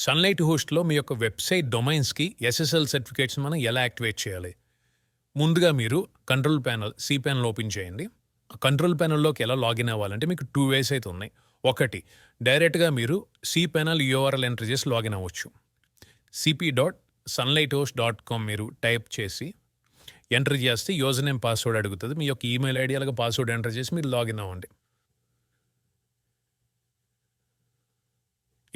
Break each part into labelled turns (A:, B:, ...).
A: Sunlight హోస్ట్‌లో మీ యొక్క website డొమైన్స్‌కి SSL certificates మనం ఎలా యాక్టివేట్ చేయాలి? ముందుగా మీరు కంట్రోల్ ప్యానెల్ ప్యానెల్ ఓపెన్ చేయండి. ఆ కంట్రోల్ ప్యానెల్‌లోకి ఎలా లాగిన్ అవ్వాలంటే మీకు 2 వేస్ అయితే ఉన్నాయి. ఒకటి డైరెక్ట్‌గా మీరు ప్యానెల్ యూఆర్ఎల్ ఎంటర్ చేసి లాగిన్ అవ్వచ్చు. cp.sunlighthost.com మీరు టైప్ చేసి ఎంటర్ చేస్తే యూజర్ నేమ్ పాస్వర్డ్ అడుగుతుంది. మీ యొక్క ఈమెయిల్ ఐడి అలాగే పాస్వర్డ్ ఎంటర్ చేసి మీరు లాగిన్ అవ్వండి.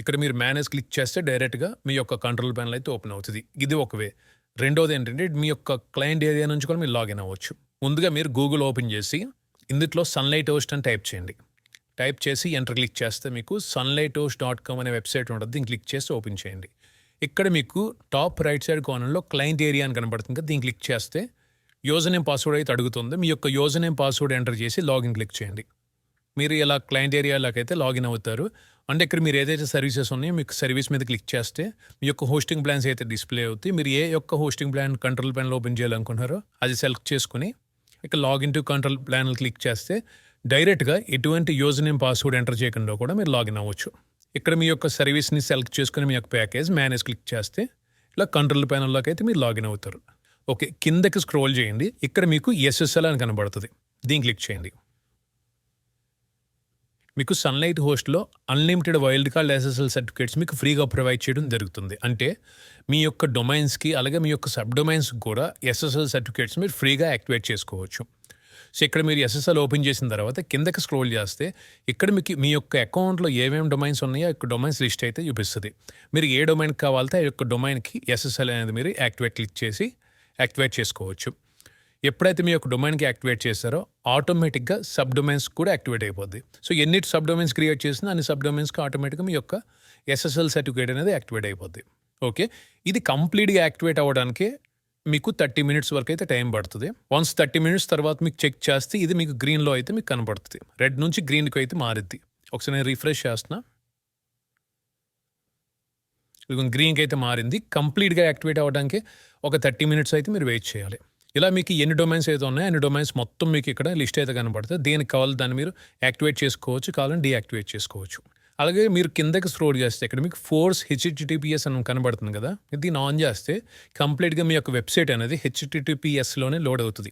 A: ఇక్కడ మీరు మేనేజ్ క్లిక్ చేస్తే డైరెక్ట్గా మీ యొక్క కంట్రోల్ ప్యానెల్ అయితే ఓపెన్ అవుతుంది. ఇది ఒక వే. రెండోది ఏంటంటే మీ యొక్క క్లయింట్ ఏరియా నుంచి కూడా మీరు లాగిన్ అవ్వచ్చు. ముందుగా మీరు గూగుల్ ఓపెన్ చేసి ఇందులో సన్లైట్ హోస్ట్ అని టైప్ చేయండి. టైప్ చేసి ఎంటర్ క్లిక్ చేస్తే మీకు sunlighthost.com అనే వెబ్సైట్ ఉంటుంది. దీన్ని క్లిక్ చేసి ఓపెన్ చేయండి. ఇక్కడ మీకు టాప్ రైట్ సైడ్ కార్నర్లో క్లయింట్ ఏరియా అని కనబడుతుంది కదా, దీన్ని క్లిక్ చేస్తే యూజర్ నేమ్ పాస్వర్డ్ అయితే అడుగుతుంది. మీ యొక్క యూజర్ నేమ్ పాస్వర్డ్ ఎంటర్ చేసి లాగిన్ క్లిక్ చేయండి. మీరు ఇలా క్లయింట్ ఏరియాలోకి అయితే లాగిన్ అవుతారు. అంటే ఇక్కడ మీరు ఏదైతే సర్వీసెస్ ఉన్నాయో మీకు సర్వీస్ మీద క్లిక్ చేస్తే మీ యొక్క హోస్టింగ్ ప్లాన్స్ అయితే డిస్ప్లే అవుతాయి. మీరు ఏ యొక్క hosting plan control panel open చేయాలనుకుంటున్నారో అది సెలెక్ట్ చేసుకుని ఇక్కడ login to control panel click చేస్తే డైరెక్ట్గా ఎటువంటి యూజర్ నేమ్ పాస్వర్డ్ ఎంటర్ చేయకుండా కూడా మీరు లాగిన్ అవ్వచ్చు. ఇక్కడ మీ యొక్క సర్వీస్ని సెలెక్ట్ చేసుకుని మీ యొక్క ప్యాకేజ్ మేనేజ్ క్లిక్ చేస్తే ఇలా కంట్రోల్ ప్యానెల్లోకి అయితే మీరు లాగిన్ అవుతారు. ఓకే, కిందకి స్క్రోల్ చేయండి. ఇక్కడ మీకు ఎస్ఎస్ఎల్ అని కనబడుతుంది. దీన్ని క్లిక్ చేయండి. మీకు సన్లైట్ హోస్ట్లో unlimited wild card SSL certificates మీకు ఫ్రీగా ప్రొవైడ్ చేయడం జరుగుతుంది. అంటే మీ యొక్క డొమైన్స్కి అలాగే మీ యొక్క సబ్ డొమైన్స్కి కూడా ఎస్ఎస్ఎల్ సర్టిఫికేట్స్ మీరు ఫ్రీగా యాక్టివేట్ చేసుకోవచ్చు. సో ఇక్కడ మీరు ఎస్ఎస్ఎల్ ఓపెన్ చేసిన తర్వాత కిందకి స్క్రోల్ చేస్తే ఇక్కడ మీకు మీ యొక్క అకౌంట్లో ఏమేమి డొమైన్స్ ఉన్నాయో ఆ యొక్క డొమైన్స్ లిస్ట్ అయితే చూపిస్తుంది. మీరు ఏ డొమైన్కి కావాలితే ఆ యొక్క డొమైన్కి ఎస్ఎస్ఎల్ అనేది మీరు క్లిక్ చేసి యాక్టివేట్ చేసుకోవచ్చు. ఎప్పుడైతే మీ యొక్క డొమైన్కి యాక్టివేట్ చేస్తారో ఆటోమేటిక్గా సబ్ డొమైన్స్ కూడా యాక్టివేట్ అయిపోద్ది. సో ఎన్ని సబ్ డొమైన్స్ క్రియేట్ చేసినా అన్ని సబ్ డొమైన్స్కి ఆటోమేటిక్గా మీ యొక్క ఎస్ఎస్ఎల్ సర్టిఫికేట్ అనేది యాక్టివేట్ అయిపోద్ది. ఓకే, ఇది కంప్లీట్గా యాక్టివేట్ అవ్వడానికి మీకు 30 minutes వరకు అయితే టైం పడుతుంది. వన్స్ 30 minutes తర్వాత మీకు చెక్ చేస్తే ఇది మీకు గ్రీన్లో అయితే మీకు కనపడుతుంది. రెడ్ నుంచి గ్రీన్కి అయితే మారిద్ది. ఒకసారి నేను రిఫ్రెష్ చేస్తున్నా, గ్రీన్కి అయితే మారింది. కంప్లీట్గా యాక్టివేట్ అవ్వడానికి ఒక 30 minutes అయితే మీరు వెయిట్ చేయాలి. ఇలా మీకు ఎన్ని డొమైన్స్ అయితే ఉన్నాయో అన్ని డొమైన్స్ మొత్తం మీకు ఇక్కడ లిస్ట్ అయితే కనబడుతుంది. దేనికి కావాలి దాన్ని మీరు యాక్టివేట్ చేసుకోవచ్చు, కావాలని డీయాక్టివేట్ చేసుకోవచ్చు. అలాగే మీరు కిందకి స్క్రోల్ చేస్తే ఇక్కడ మీకు ఫోర్స్ HTTPS అని కనబడుతుంది కదా, దీన్ని ఆన్ చేస్తే కంప్లీట్గా మీ యొక్క వెబ్సైట్ అనేది HTTPSలోనే లోడ్ అవుతుంది.